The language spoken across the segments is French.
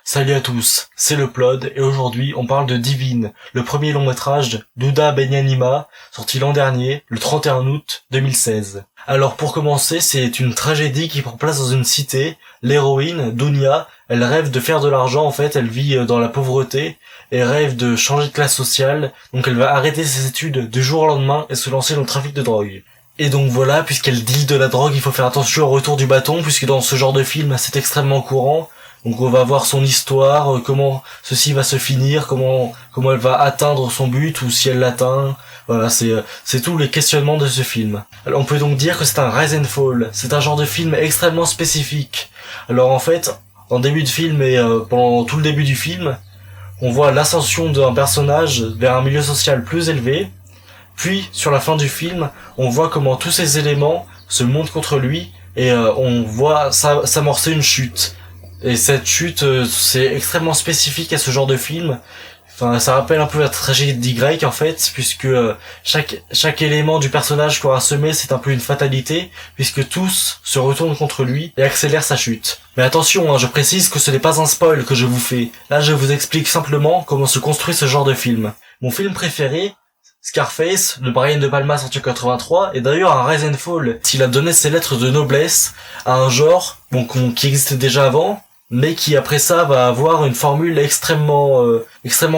Salut à tous, c'est le Plod et aujourd'hui on parle de Divine, le premier long métrage d'Huda Benyanima, sorti l'an dernier, le 31 août 2016. Alors pour commencer, c'est une tragédie qui prend place dans une cité. L'héroïne, Dunya, elle rêve de faire de l'argent en fait, elle vit dans la pauvreté et rêve de changer de classe sociale, donc elle va arrêter ses études du jour au lendemain et se lancer dans le trafic de drogue. Et donc voilà, puisqu'elle deal de la drogue, il faut faire attention au retour du bâton, puisque dans ce genre de film c'est extrêmement courant. Donc on va voir son histoire, comment ceci va se finir, comment elle va atteindre son but ou si elle l'atteint. Voilà, c'est tous les questionnements de ce film. Alors on peut donc dire que c'est un rise and fall. C'est un genre de film extrêmement spécifique. Alors en fait, en début de film et pendant tout le début du film, on voit l'ascension d'un personnage vers un milieu social plus élevé. Puis sur la fin du film, on voit comment tous ces éléments se montent contre lui et on voit s'amorcer une chute. Et cette chute, c'est extrêmement spécifique à ce genre de film. Enfin, ça rappelle un peu la tragédie grecque en fait, puisque chaque élément du personnage qu'aura semé, c'est un peu une fatalité, puisque tous se retournent contre lui et accélèrent sa chute. Mais attention, je précise que ce n'est pas un spoil que je vous fais. Là, je vous explique simplement comment se construit ce genre de film. Mon film préféré, Scarface, de Brian De Palma sorti en 83, est d'ailleurs un rise and fall. Il a donné ses lettres de noblesse à un genre qui existait déjà avant, mais qui après ça va avoir une formule extrêmement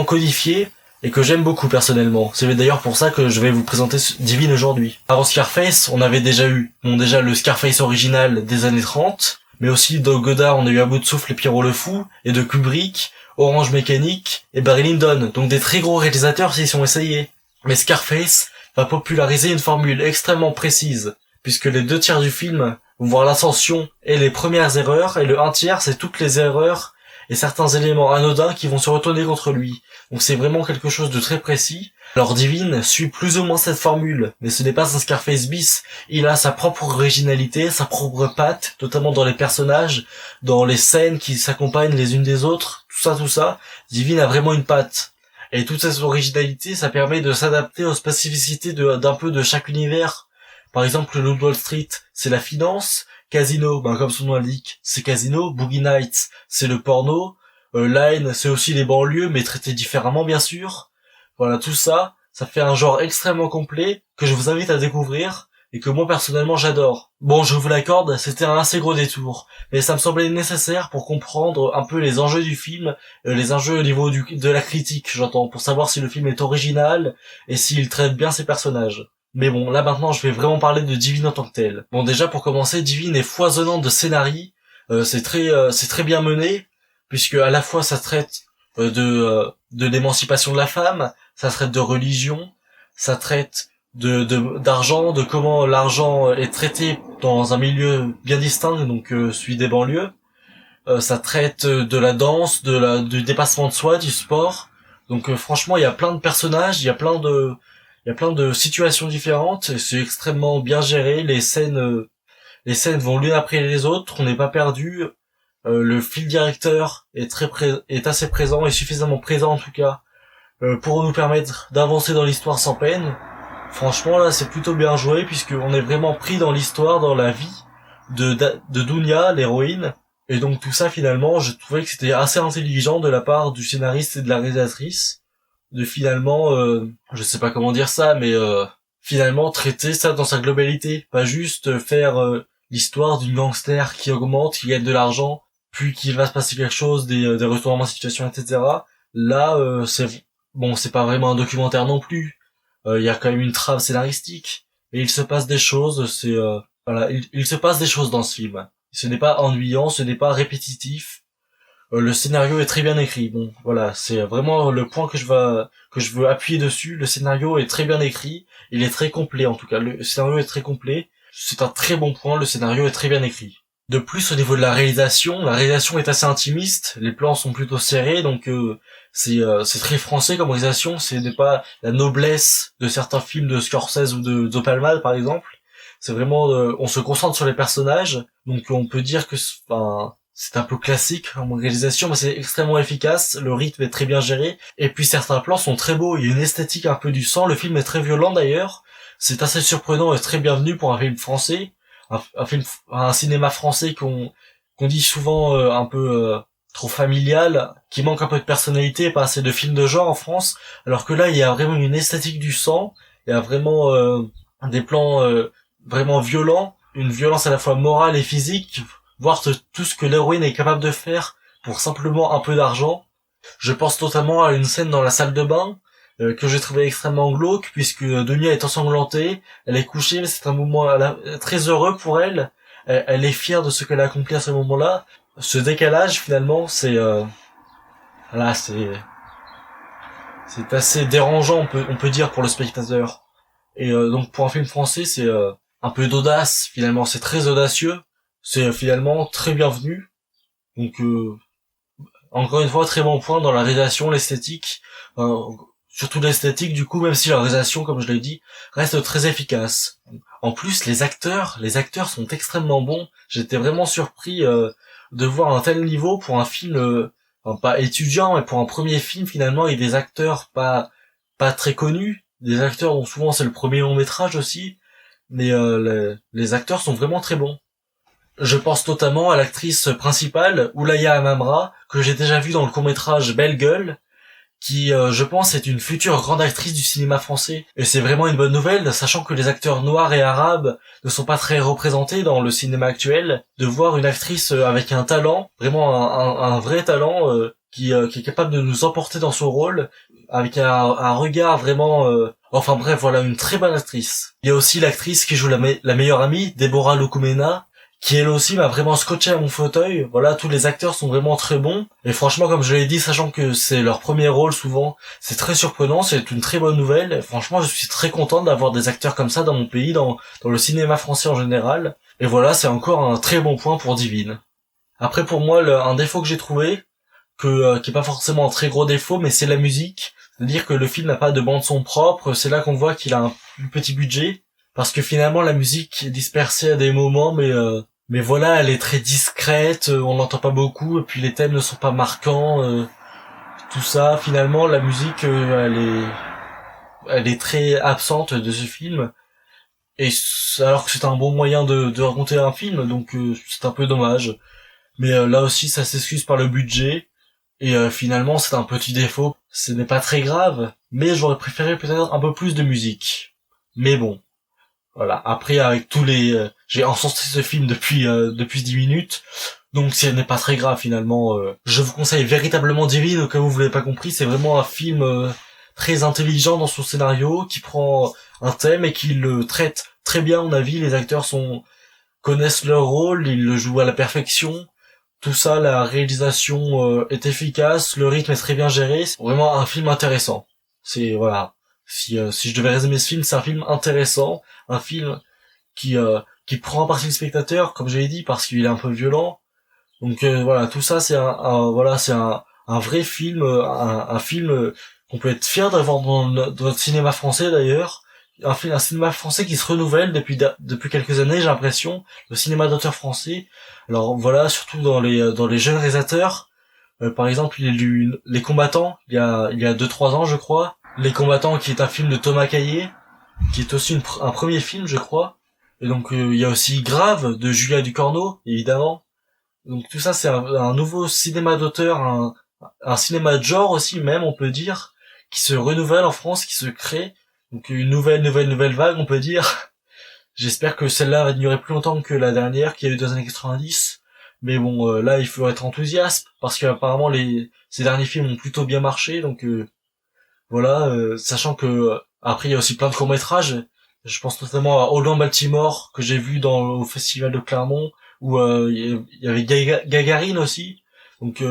codifiée et que j'aime beaucoup personnellement. C'est d'ailleurs pour ça que je vais vous présenter Divine aujourd'hui. Avant Scarface, on avait déjà eu le Scarface original des années 30, mais aussi de Godard, on a eu À bout de souffle et Pierrot le fou, et de Kubrick, Orange Mécanique et Barry Lyndon, donc des très gros réalisateurs s'y sont essayés. Mais Scarface va populariser une formule extrêmement précise, puisque les 2 tiers du film vont voir l'ascension et les premières erreurs, et le 1 tiers c'est toutes les erreurs et certains éléments anodins qui vont se retourner contre lui. Donc c'est vraiment quelque chose de très précis. Alors Divine suit plus ou moins cette formule, mais ce n'est pas un Scarface bis, il a sa propre originalité, sa propre patte, notamment dans les personnages, dans les scènes qui s'accompagnent les unes des autres, tout ça. Divine a vraiment une patte. Et toute cette originalité, ça permet de s'adapter aux spécificités d'un peu de chaque univers. Par exemple, le Loup de Wall Street, c'est la finance. Casino, comme son nom l'indique, c'est casino. Boogie Nights, c'est le porno. Line, c'est aussi les banlieues, mais traité différemment, bien sûr. Voilà, tout ça, ça fait un genre extrêmement complet que je vous invite à découvrir et que moi, personnellement, j'adore. Bon, je vous l'accorde, c'était un assez gros détour, mais ça me semblait nécessaire pour comprendre un peu les enjeux du film, les enjeux au niveau de la critique, j'entends, pour savoir si le film est original et s'il traite bien ses personnages. Mais bon, là maintenant, je vais vraiment parler de Divine en tant que tel. Bon, déjà, pour commencer, Divine est foisonnante de scénarii, c'est très bien mené, puisque à la fois ça traite de l'émancipation de la femme, ça traite de religion, ça traite d'argent, de comment l'argent est traité dans un milieu bien distinct, donc celui des banlieues. Ça traite de la danse, du dépassement de soi, du sport. Donc franchement, il y a plein de personnages, il y a plein de situations différentes, et c'est extrêmement bien géré. Les scènes vont l'une après les autres, on n'est pas perdu. Le fil directeur est assez présent et suffisamment présent en tout cas pour nous permettre d'avancer dans l'histoire sans peine. Franchement là c'est plutôt bien joué puisqu'on est vraiment pris dans l'histoire, dans la vie de Dunya, l'héroïne. Et donc tout ça finalement je trouvais que c'était assez intelligent de la part du scénariste et de la réalisatrice de finalement, je sais pas comment dire ça, mais finalement traiter ça dans sa globalité, pas juste faire l'histoire d'une gangster qui augmente, qui gagne de l'argent, puis qu'il va se passer quelque chose, des retournements de situation, etc. Là c'est pas vraiment un documentaire non plus. Il y a quand même une trame scénaristique, et il se passe des choses, il se passe des choses dans ce film. Ce n'est pas ennuyant, ce n'est pas répétitif. Le scénario est très bien écrit. Bon, voilà, c'est vraiment le point que je veux appuyer dessus. Le scénario est très bien écrit, il est très complet en tout cas. Le scénario est très complet. C'est un très bon point, le scénario est très bien écrit. De plus, au niveau de la réalisation est assez intimiste, les plans sont plutôt serrés, donc c'est très français comme réalisation, ce n'est pas la noblesse de certains films de Scorsese ou de Palma par exemple. C'est vraiment, on se concentre sur les personnages, donc on peut dire que c'est un peu classique en réalisation, mais c'est extrêmement efficace, le rythme est très bien géré, et puis certains plans sont très beaux, il y a une esthétique un peu du sang, le film est très violent d'ailleurs, c'est assez surprenant et très bienvenu pour un film français, un cinéma français qu'on dit souvent un peu trop familial, qui manque un peu de personnalité et pas assez de films de genre en France, alors que là il y a vraiment une esthétique du sang, il y a vraiment des plans vraiment violents, une violence à la fois morale et physique, voir tout ce que l'héroïne est capable de faire pour simplement un peu d'argent. Je pense notamment à une scène dans la salle de bain que j'ai trouvé extrêmement glauque, puisque Dunia est ensanglantée, elle est couchée, mais c'est un moment très heureux pour elle. Elle est fière de ce qu'elle a accompli à ce moment-là. Ce décalage, finalement, voilà, c'est assez dérangeant, on peut dire, pour le spectateur. Et donc pour un film français, c'est un peu d'audace, finalement, c'est très audacieux, c'est finalement très bienvenu. Donc encore une fois, très bon point dans la réalisation, l'esthétique, surtout l'esthétique du coup, même si la réalisation, comme je l'ai dit, reste très efficace. En plus, les acteurs sont extrêmement bons. J'étais vraiment surpris de voir un tel niveau pour un film, enfin, pas étudiant, mais pour un premier film finalement, et des acteurs pas très connus, des acteurs dont souvent c'est le premier long métrage aussi, mais les acteurs sont vraiment très bons. Je pense notamment à l'actrice principale, Oulaya Amamra, que j'ai déjà vue dans le court-métrage Belle Gueule, qui, je pense, est une future grande actrice du cinéma français. Et c'est vraiment une bonne nouvelle, sachant que les acteurs noirs et arabes ne sont pas très représentés dans le cinéma actuel, de voir une actrice avec un talent, vraiment un vrai talent, qui est capable de nous emporter dans son rôle, avec un regard vraiment... Enfin bref, voilà, une très bonne actrice. Il y a aussi l'actrice qui joue la meilleure amie, Deborah Lukumena, qui elle aussi m'a vraiment scotché à mon fauteuil. Voilà, tous les acteurs sont vraiment très bons. Et franchement, comme je l'ai dit, sachant que c'est leur premier rôle souvent, c'est très surprenant, c'est une très bonne nouvelle. Et franchement, je suis très content d'avoir des acteurs comme ça dans mon pays, dans le cinéma français en général. Et voilà, c'est encore un très bon point pour Divine. Après, pour moi, un défaut que j'ai trouvé, qui est pas forcément un très gros défaut, mais c'est la musique. C'est-à-dire que le film n'a pas de bande-son propre, c'est là qu'on voit qu'il a un plus petit budget. Parce que finalement, la musique est dispersée à des moments, mais voilà, elle est très discrète, on l'entend pas beaucoup, et puis les thèmes ne sont pas marquants, tout ça. Finalement, la musique, elle est très absente de ce film, et alors que c'est un bon moyen de raconter un film, donc c'est un peu dommage. Mais là aussi, ça s'excuse par le budget, et finalement, c'est un petit défaut. Ce n'est pas très grave, mais j'aurais préféré peut-être un peu plus de musique. Mais bon. Voilà. Après, avec j'ai encensé ce film depuis 10 minutes, donc ce n'est pas très grave finalement. Je vous conseille véritablement Divine, au cas où vous l'avez pas compris, c'est vraiment un film très intelligent dans son scénario, qui prend un thème et qui le traite très bien à mon avis. Les acteurs connaissent leur rôle, ils le jouent à la perfection. Tout ça, la réalisation est efficace, le rythme est très bien géré. C'est vraiment un film intéressant. C'est voilà. Si je devais résumer ce film, c'est un film intéressant, un film qui prend en partie le spectateur, comme je l'ai dit, parce qu'il est un peu violent. Donc voilà, tout ça c'est un vrai film, un film qu'on peut être fier d'avoir dans notre cinéma français d'ailleurs. Un cinéma français qui se renouvelle depuis quelques années, j'ai l'impression, le cinéma d'auteur français. Alors voilà, surtout dans les jeunes réalisateurs. Par exemple, il y a eu Les Combattants, il y a 2-3 ans je crois. Les Combattants, qui est un film de Thomas Caillet, qui est aussi un premier film, je crois. Et donc, il y a aussi Grave, de Julia Ducorneau, évidemment. Donc tout ça, c'est un nouveau cinéma d'auteur, un cinéma de genre aussi, même, on peut dire, qui se renouvelle en France, qui se crée. Donc une nouvelle vague, on peut dire. J'espère que celle-là va durer plus longtemps que la dernière, qui a eu dans les années 90. Mais bon, là, il faut être enthousiaste, parce qu'apparemment, ces derniers films ont plutôt bien marché, donc... Voilà, sachant que après il y a aussi plein de courts-métrages. Je pense notamment à Holland Baltimore que j'ai vu au festival de Clermont, où il y avait Gagarine aussi. Donc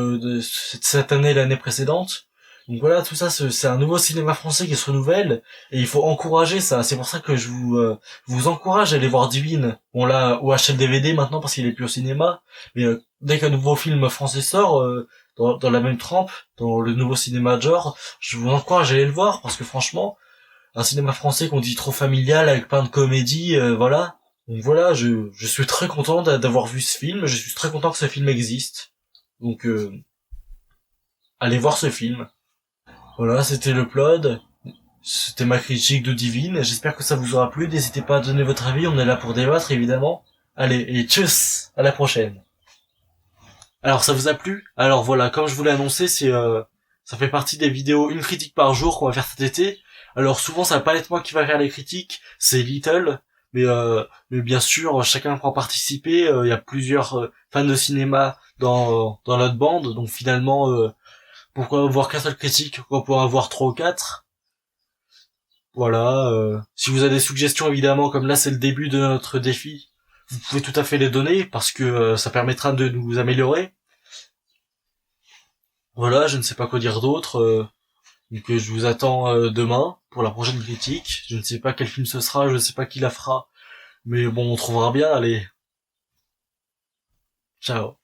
cette année, l'année précédente. Donc voilà, tout ça c'est un nouveau cinéma français qui se renouvelle et il faut encourager ça. C'est pour ça que je vous encourage à aller voir Divine. On l'a ou acheter le DVD maintenant parce qu'il est plus au cinéma. Mais dès qu'un nouveau film français sort, dans la même trempe, dans le nouveau cinéma de genre, je vous encourage à aller le voir, parce que franchement, un cinéma français qu'on dit trop familial, avec plein de comédies, voilà. Donc voilà, je suis très content d'avoir vu ce film, je suis très content que ce film existe. Donc, allez voir ce film. Voilà, c'était le Plod, c'était ma critique de Divine, j'espère que ça vous aura plu, n'hésitez pas à donner votre avis, on est là pour débattre évidemment. Allez, et tchuss, à la prochaine. Alors ça vous a plu? Alors voilà, comme je vous l'ai annoncé, ça fait partie des vidéos une critique par jour qu'on va faire cet été. Alors souvent ça va pas être moi qui va faire les critiques, c'est Little, mais bien sûr chacun pourra participer. Il y a plusieurs fans de cinéma dans notre bande, donc finalement pourquoi avoir qu'un seul critique, pourquoi pouvoir avoir trois ou quatre? Voilà. Si vous avez des suggestions évidemment, comme là c'est le début de notre défi, vous pouvez tout à fait les donner parce que ça permettra de nous améliorer. Voilà, je ne sais pas quoi dire d'autre. Donc je vous attends demain pour la prochaine critique. Je ne sais pas quel film ce sera, je ne sais pas qui la fera, mais bon, on trouvera bien. Allez, ciao.